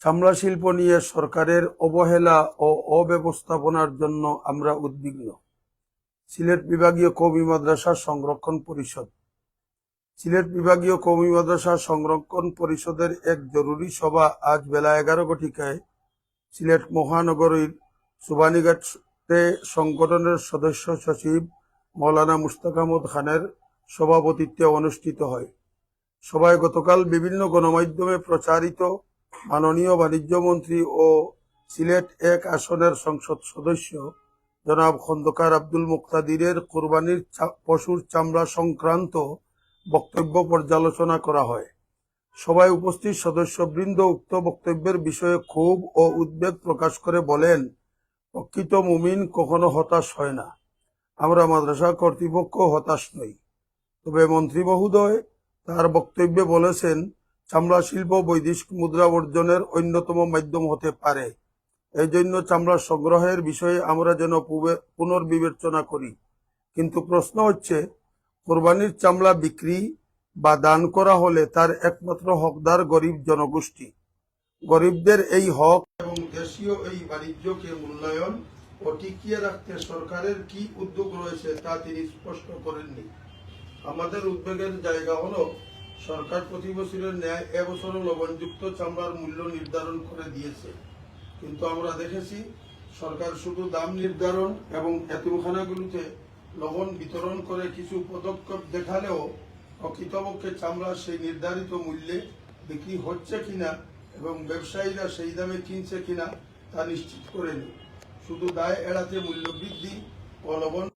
চামড়া শিল্প নিয়ে সরকারের অবহেলা ও অব্যবস্থাপনার জন্য আমরা উদ্বিগ্ন। সিলেট বিভাগীয় কওমি মাদ্রাসা সংরক্ষণ পরিষদ। সিলেট বিভাগীয় কওমি মাদ্রাসা সংরক্ষণ পরিষদের এক জরুরি সভা আজ বেলা 11 ঘটিকায় সিলেট মহানগরীর সুবানীঘাটে সংগঠনের সদস্য সচিব মৌলানা মুশতাক আহমদ খানের সভাপতিত্বে অনুষ্ঠিত হয়। সভায় গতকাল বিভিন্ন গণমাধ্যমে প্রচারিত মাননীয় বাণিজ্য মন্ত্রী ও সিলেট 1 আসনের সংসদ সদস্য জনাব খন্দকার আব্দুল মুক্তাদিরের কোরবানির পশুর চামড়া সংক্রান্ত বক্তব্য পর্যালোচনা করা হয়। সভায় উপস্থিত সদস্যবৃন্দ উক্ত বক্তব্যের বিষয়ে ক্ষোভ ও উদ্বেগ প্রকাশ করে বলেন, প্রকৃত মুমিন কখনো হতাশ হয় না। আমরা মাদ্রাসা কর্তৃপক্ষ হতাশ নই। তবে মন্ত্রী মহোদয় তার বক্তব্যে বলেছেন, চামড়া শিল্প বৈদেশিক মুদ্রা অর্জনের অন্যতম মাধ্যম হতে পারে। এই জন্য চামড়া সংগ্রহের বিষয়ে আমরা যেন পুনর্বিবেচনা করি। কিন্তু প্রশ্ন হচ্ছে, কোরবানির চামড়া বিক্রি বা দান করা হলে তার একমাত্র হকদার গরিব জনগোষ্ঠী। গরিবদের এই হক এবং দেশীয় এই বাণিজ্যকে মূল্যায়ন ও টিকিয়ে রাখতে সরকারের কি উদ্যোগ রয়েছে তা তিনি স্পষ্ট করেননি। আমাদের উদ্বেগের জায়গা হলো, সরকার প্রতি বছরের ন্যায় এবছরও লবণযুক্ত চামড়ার মূল্য নির্ধারণ করে দিয়েছে, কিন্তু আমরা দেখেছি সরকার শুধু দাম নির্ধারণ এবং এতিমখানাগুলোতে লবণ বিতরণ করে কিছু পদক্ষেপ দেখালেও প্রকৃতপক্ষে চামড়া সেই নির্ধারিত মূল্যে বিক্রি হচ্ছে কিনা এবং ব্যবসায়ীরা সেই দামে কিনছে কিনা তা নিশ্চিত করেনি। শুধু দায় এড়াতে মূল্য বৃদ্ধি ও লবণ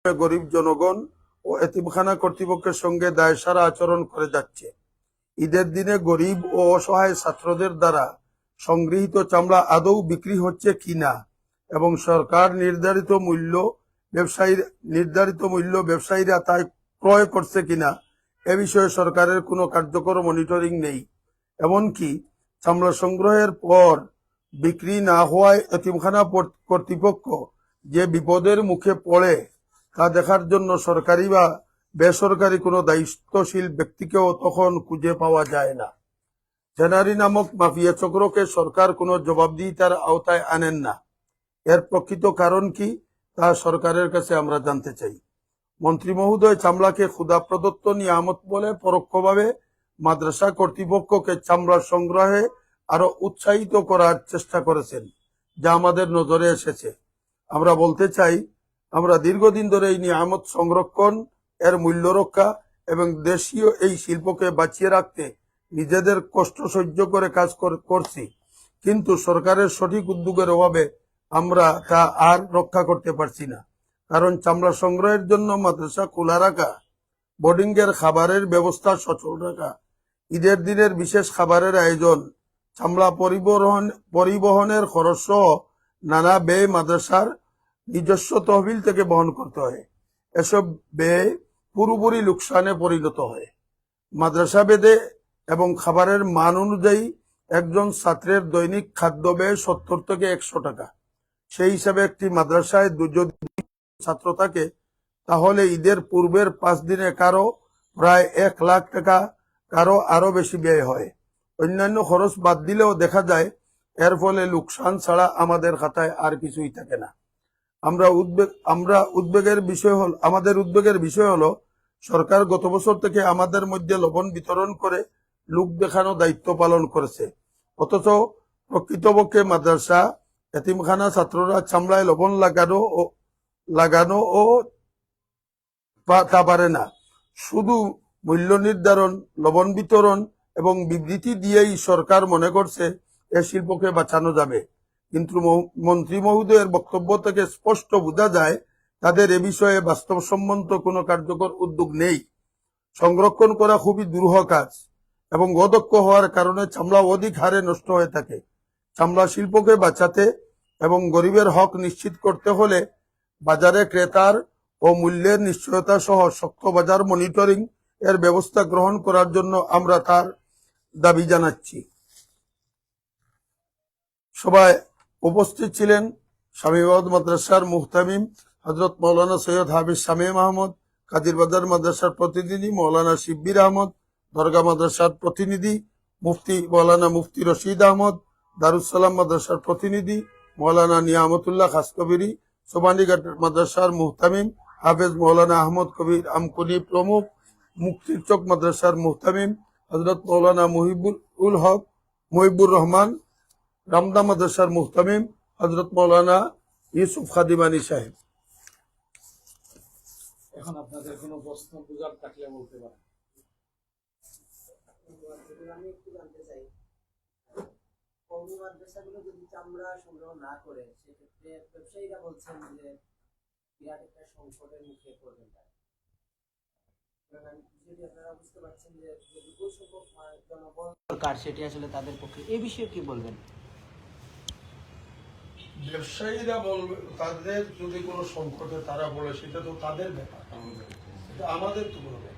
গরিব জনগণ ও এতিমখানা কর্তৃপক্ষের সঙ্গে দায়সারা আচরণ করে যাচ্ছে। ঈদের দিনে গরিব ও অসহায় ছাত্রদের দ্বারা সংগৃহীত চামড়া আদৌ বিক্রি হচ্ছে কিনা এবং সরকার নির্ধারিত মূল্য ব্যবসায়ীরা তাই ক্রয় করছে কিনা এ বিষয়ে সরকারের কোনো কার্যকর মনিটরিং নেই। এমনকি চামড়া সংগ্রহের পর বিক্রি না হওয়ায় এতিমখানা কর্তৃপক্ষ যে বিপদের মুখে পড়ে তা দেখার জন্য সরকারি বা বেসরকারি কোনো দায়িত্বশীল ব্যক্তিকেও তখন খুঁজে পাওয়া যায় না। জেনারি নামক মাফিয়া চক্রকে সরকার কোনো জবাবদিহিতার আওতায় আনেন না। এর প্রকৃত কারণ কি তা সরকারের কাছে আমরা জানতে চাই। মন্ত্রী মহোদয় চামড়াকে ক্ষুধা প্রদত্ত নিয়ামত বলে পরোক্ষভাবে মাদ্রাসা কর্তৃপক্ষকে চামড়া সংগ্রহে আরো উৎসাহিত করার চেষ্টা করেছেন, যা আমাদের নজরে এসেছে। আমরা বলতে চাই, আমরা দীর্ঘদিন ধরে এই নিয়ামত সংরক্ষণ, এর মূল্য রক্ষা এবং দেশীয় এই শিল্পকে বাঁচিয়ে রাখতে নিজেদের কষ্ট সহ্য করে কাজ করছি, কিন্তু সরকারের সঠিক উদ্যোগের অভাবে আমরা তা আর রক্ষা করতে পারছি না। কারণ চামড়া সংগ্রহের জন্য মাদ্রাসা খোলা রাখা, বোর্ডিং এর খাবারের ব্যবস্থা সচল রাখা, ঈদের দিনের বিশেষ খাবারের আয়োজন, চামড়া পরিবহনের খরচ সহ নানা ব্যয় মাদ্রাসার নিজস্ব তহবিল থেকে বহন করতে হয়। এসব ব্যয় পুরোপুরি লোকসানে পরিণত হয়। মাদ্রাসা ভেদে এবং খাবারের মান অনুযায়ী একজন ছাত্রের দৈনিক খাদ্য ব্যয় 70 থেকে 100 টাকা। সেই হিসাবে একটি মাদ্রাসায় যদি ছাত্র থাকে, তাহলে ঈদের পূর্বের 5 দিনে কারো প্রায় 1 লাখ টাকা, কারো আরো বেশি ব্যয় হয়। অন্যান্য খরচ বাদ দিলেও দেখা যায় এর ফলে লোকসান ছাড়া আমাদের খাতায় আর কিছুই থাকে না। আমাদের উদ্বেগের বিষয় হলো, সরকার গত বছর থেকে আমাদের মধ্যে লবণ বিতরণ করে লোক দেখানো দায়িত্ব পালন করেছে, অথচ প্রকৃতপক্ষে মাদ্রাসা এতিমখানা ছাত্ররা চামড়ায় লবণ লাগানো ও তা পারে না। শুধু মূল্য নির্ধারণ, লবণ বিতরণ এবং বিবৃতি দিয়েই সরকার মনে করছে এ শিল্পকে বাঁচানো যাবে, কিন্তু মন্ত্রী মহোদয়ের বক্তব্য থেকে স্পষ্ট বোঝা যায় তাদের এ বিষয়ে বাস্তবসম্মত কোনো কার্যকর উদ্যোগ নেই। সংরক্ষণ করা খুবই দুরূহ কাজ এবং অদক্ষ হওয়ার কারণে চামড়া অধিক হারে নষ্ট হয়ে থাকে। চামড়া শিল্পকে বাঁচাতে এবং গরিবের হক নিশ্চিত করতে হলে বাজারে ক্রেতার ও মূল্যের নিশ্চয়তা সহ শক্ত বাজার মনিটরিং এর ব্যবস্থা গ্রহণ করার জন্য আমরা তার দাবি জানাচ্ছি। সভায় উপস্থিত ছিলেন শামীমাবাদ মাদ্রাসার মুহতামিম হযরত মাওলানা সৈয়দ হাফিজ শামীম আহমদ, কাদিরবাজার মাদ্রাসার প্রতিনিধি মাওলানা শিব্বির আহমদ, দরগা মাদ্রাসার প্রতিনিধি মুফতি মৌলানা মুফতি রশিদ আহমদ, দারুসালাম মাদ্রাসার প্রতিনিধি মৌলানা নিয়ামতুল্লাহ খাস কবিরি, সোবানীঘাট মাদ্রাসার মুহতামিম হাফেজ মৌলানা আহমদ কবির আমকুনি প্রমুখ, মুক্তির চক মাদ্রাসার মুহতামিম হজরত মৌলানা মুহিবুর রহমান, রামদা মাদ্রাসার মুহতামিম হজরত মৌলানা ইউসুফ খাদিমানি সাহেব। এখন আপনাদের কোনো প্রশ্ন বুঝার থাকলে বলতে পারেন। আমি একটু জানতে চাই, কওমি মাদ্রাসাগুলো যদি চামড়া সংগ্রহ না করে, সেক্ষেত্রে ব্যবসায়ীরা বলছেন যে বিরাট একটা সংকটের মুখে পড়বেন তারা। যদি আপনারা বুঝতে পারছেন যে বিপুল সংখ্যক জনবল দরকার, সেটি আসলে তাদের পক্ষে, এই বিষয়ে কি বলবেন? ব্যবসায়ীরা বলবে, তাদের যদি কোনো সংকটে তারা বলে সেটা তো তাদের ব্যাপার, এটা আমাদের তো কোনো ব্যাপার।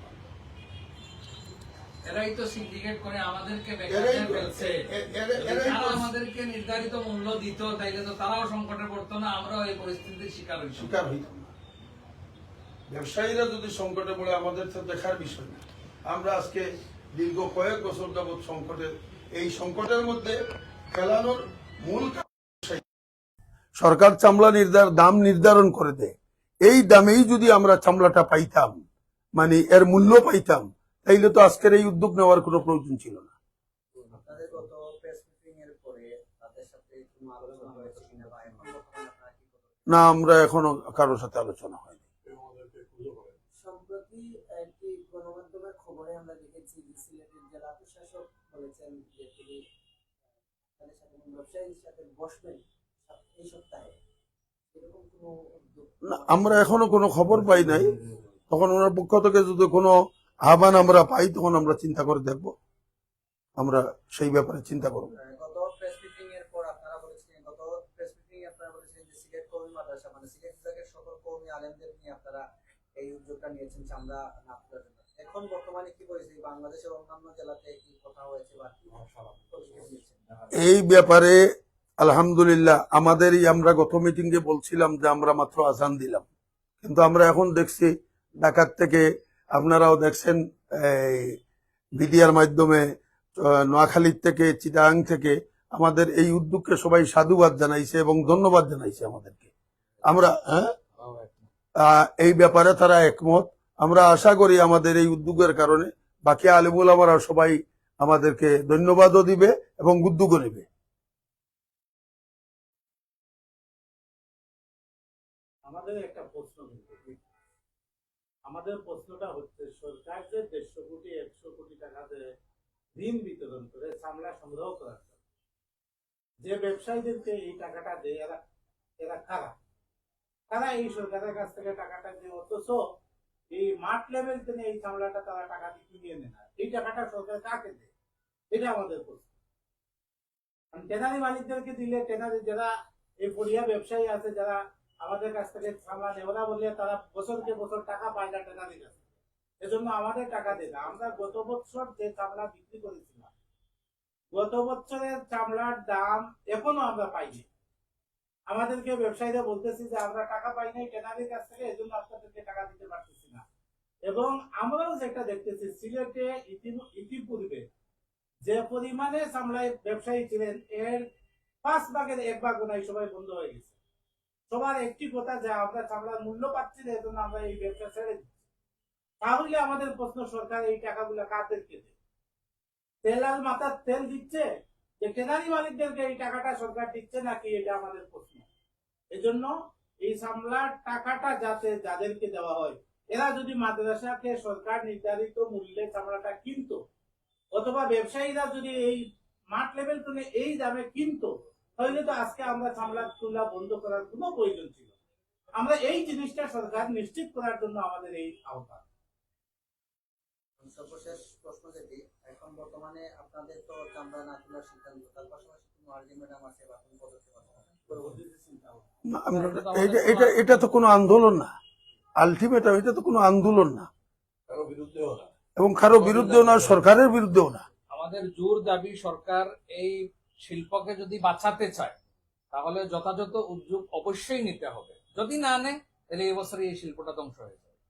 এরাই তো সিন্ডিকেট করে আমাদেরকে এরাই বেকার ফেলছে। তারা আমাদেরকে নির্ধারিত মূল্য দিত, তাইলে তো তারাও সংকটে পড়তো না, আমরাও এই পরিস্থিতির শিকার হইতাম না। ব্যবসায়ীরা যদি সংকটে পড়ে আমাদের তো দেখার বিষয় না। আমরা আজকে দীর্ঘ কয়েক বছর যাবৎ সংকটের, এই সংকটের মধ্যে ফেলানোর মূল সরকার চামড়া দাম নির্ধারণ করে দেয়। এই দামেই যদি আমরা চামড়াটা পাইতাম, মানে এর মূল্য পাইতাম, তাইলে তো আজকের এই উদ্যোগ নেওয়ার কোনো প্রয়োজন ছিল না। আপনাদের গত প্রেস মিটিং এর পরে তাদের সাথে কোনো আলোচনা হয়েছে কিনা, বা এখন বর্তমানে আপনারা কি করছেন? না, আমরা এখনো কারোর সাথে আলোচনা হয়নি। সম্প্রতি একটি গণমাধ্যমের খবরে আমরা দেখেছি যে সিলেটের জেলা প্রশাসক বলেছেন যে তিনি তাদের সাথে ব্যবসায়ীর সাথে বসবেন এই সপ্তাহে। এরকম কোনো উদ্যোগ? না, আমরা এখনো কোনো খবর পাই নাই। তখন ওনার পক্ষ থেকে যদি কোনো আহ্বান আমরা পাই, তখন আমরা চিন্তা করে দেখব, আমরা সেই ব্যাপারে চিন্তা করব। গত প্রেস মিটিং এর পর আপনারা বলেছিলেন, যে সিলেট কওমি মাদ্রাসা মানে সিলেট বিভাগের সকল কওমি আলেমদের নিয়ে আপনারা এই উদ্যোগটা নিয়েছেন চামড়া না তোলার জন্য। এখন বর্তমানে কি পরিস্থিতি, বাংলাদেশের অন্যান্য জেলাতে কি কথা হয়েছে বা কি পদক্ষেপ নিয়েছেন? এই ব্যাপারে আলহামদুলিল্লাহ আমরা গত মিটিং এ বলছিলাম যে আমরা মাত্র আজান দিলাম, কিন্তু আমরা এখন দেখছি ঢাকার থেকে, আপনারাও দেখছেন মিডিয়ার মাধ্যমে, নোয়াখালীর থেকে, চিটাগাং থেকে আমাদের এই উদ্যোগকে সবাই সাধুবাদ জানাইছে এবং ধন্যবাদ জানাইছে আমাদেরকে। আমরা এই ব্যাপারে তারা একমত। আমরা আশা করি আমাদের এই উদ্যোগের কারণে বাকি আলেম ওলামারা সবাই আমাদেরকে ধন্যবাদও দিবে এবং উদ্যোগও নেবে। আমাদের একটা প্রশ্ন, আমাদের প্রশ্নটা হচ্ছে, সরকার যে 150 কোটি 100 কোটি টাকা ঋণ বিতরণ করে চামড়া সংগ্রহ করার জন্য, যে ব্যবসায়ীদেরকে এই টাকাটা দেয়, এরা কারা এই সরকারের কাছ থেকে টাকাটা দিয়ে, অথচ এই মাঠ লেভেল থেকে এই চামড়াটা তারা টাকা দিয়ে কিনে নেয় না, এই টাকাটা সরকার কাকে দেয়? এটা আমাদের প্রশ্ন। টেনারি মালিকদেরকে দিলে, টেনারি যারা এই পরিয়া ব্যবসায়ী আছে, যারা আমাদের কাছ থেকে চামড়া নেয়, ওরা বললে তারা বছরকে বছর টাকা পায় না টেনারির কাছে, এজন্য আমাদের টাকা দেয় না। আমরা গত বছর যে চামড়া বিক্রি করেছিলাম, গত বছরের চামড়ার দাম এখনো আমরা পাইনি। আমাদেরকে ব্যবসায়ীরা বলতেছি যে আমরা টাকা পাই নাই টেনারির কাছ থেকে, এজন্য আপনাদেরকে টাকা দিতে পারতেছি না। এবং আমরাও যেটা দেখতেছি, সিলেটে ইতিপূর্বে যে পরিমাণে চামড়ায় ব্যবসায়ী ছিলেন, এর 5 ভাগের 1 ভাগ নাই, সবাই বন্ধ হয়ে গেছে। সবার একটি কথা যে আমরা চামড়ার মূল্য পাচ্ছি না, এজন্য আমরা এই ব্যবসা ছেড়ে দিচ্ছি। তাহলে আমাদের প্রশ্ন, সরকার এই টাকাগুলো কাদেরকে দেয়? তেলাল মাথার তেল দিচ্ছে, যে টেনারি মালিকদেরকে এই টাকাটা সরকার দিচ্ছে নাকি, এটা আমাদের প্রশ্ন। এজন্য এই চামড়ার টাকাটা যাতে যাদেরকে দেওয়া হয়, এরা যদি মাদ্রাসাকে সরকার নির্ধারিত মূল্যে চামড়াটা কিনতো, অথবা ব্যবসায়ীরা যদি এই মাঠ লেভেল থেকে এই দামে কিনতো, তাহলে তো আজকে আমরা চামড়া তোলা বন্ধ করার কোনো প্রয়োজন ছিল। আমরা এই জিনিসটা সরকার নিশ্চিত করার জন্য আমাদের এই আহ্বান। সর্বশেষ প্রশ্ন যেটি, এখন বর্তমানে আপনাদের তো চামড়া না তোলার সিদ্ধান্ত, তার পাশাপাশি কোনো আলটিমেটাম আছে বা কোনো পদক্ষেপ আছে? এটা তো কোনো আন্দোলন না, আলটিমেটাম, এটা তো কোনো আন্দোলন না, কারো বিরুদ্ধেও না, এবং কারো বিরুদ্ধেও না, সরকারের বিরুদ্ধেও না। আমাদের জোর দাবি, সরকার এই শিল্পকে যদি বাঁচাতে চায়, তাহলে যথাযথ উদ্যোগ অবশ্যই নিতে হবে। যদি না নেয়, তাহলে এই বছর এই শিল্পটা ধ্বংস হয়ে যাবে।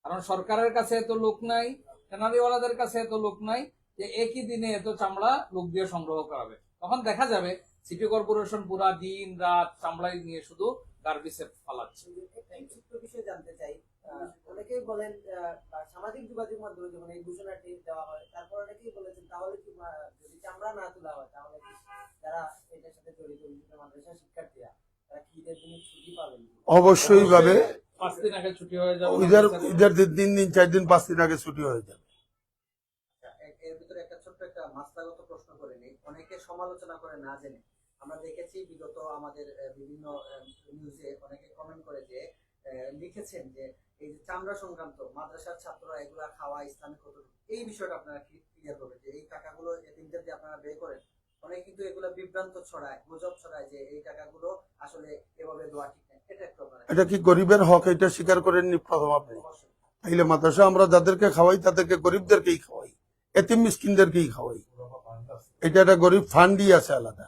কারণ সরকারের কাছে এত লোক নাই, টেনারিওয়ালাদের কাছে এত লোক নাই, যে একই দিনে এত চামড়া লোক দিয়ে সংগ্রহ করাবে, তখন দেখা যাবে সিটি কর্পোরেশন পুরা দিন রাত চামড়াই নিয়ে শুধু গার্বেজে ফালাচ্ছে। একটি ছোট্ট বিষয় জানতে চাই। অনেকেই বলেন সামাজিক যোগাযোগ মাধ্যমে যখন এই ঘোষণাটি দেওয়া হয়, তারপর অনেকেই বলেছেন তাহলে কি যদি চামড়া না তোলা হয় তাহলে কি যারা এটার সাথে জড়িত বিভিন্ন মাদ্রাসার শিক্ষার্থীরা তারা কি ঈদের দিনে ছুটি পাবেন? অবশ্যই ভাবে 5 দিন আগে ছুটি হয়ে যাবে। ঈদের 3 দিন 4 দিন 5 দিন আগে ছুটি হয়ে যাবে। এর ভিতরে একটা ছোট্ট একটা মাসলাগত প্রশ্ন করে নেই। অনেকে সমালোচনা করে না জেনে। আমরা দেখেছি বিগত আমাদের বিভিন্ন নিউজে অনেকে কমেন্ট করে যে লিখেছেন যে এই যে চামড়া সংক্রান্ত মাদ্রাসার ছাত্ররা এগুলা খাওয়া ইসলামিক কতটুকু, এই বিষয়টা আপনারা ক্লিয়ার করবেন যে এই টাকাগুলো এতিমদের দিয়ে আপনারা ব্যয় করেন। অনেকে কিন্তু এগুলা বিভ্রান্ত ছড়ায়, গুজব ছড়ায় যে এই টাকাগুলো আসলে এভাবে দেওয়া ঠিক না। এটা একটু আপনারা এটা কি গরিবের হক, এটা স্বীকার করেননি প্রথম আপনি? অবশ্যই। তাইলে মাদ্রাসা আমরা যাদেরকে খাওয়াই তাদেরকে গরিবদেরকেই খাওয়াই, এতিম মিসকিনদেরকেই খাওয়াই। এটা একটা গরিব ফান্ডই আছে আলাদা।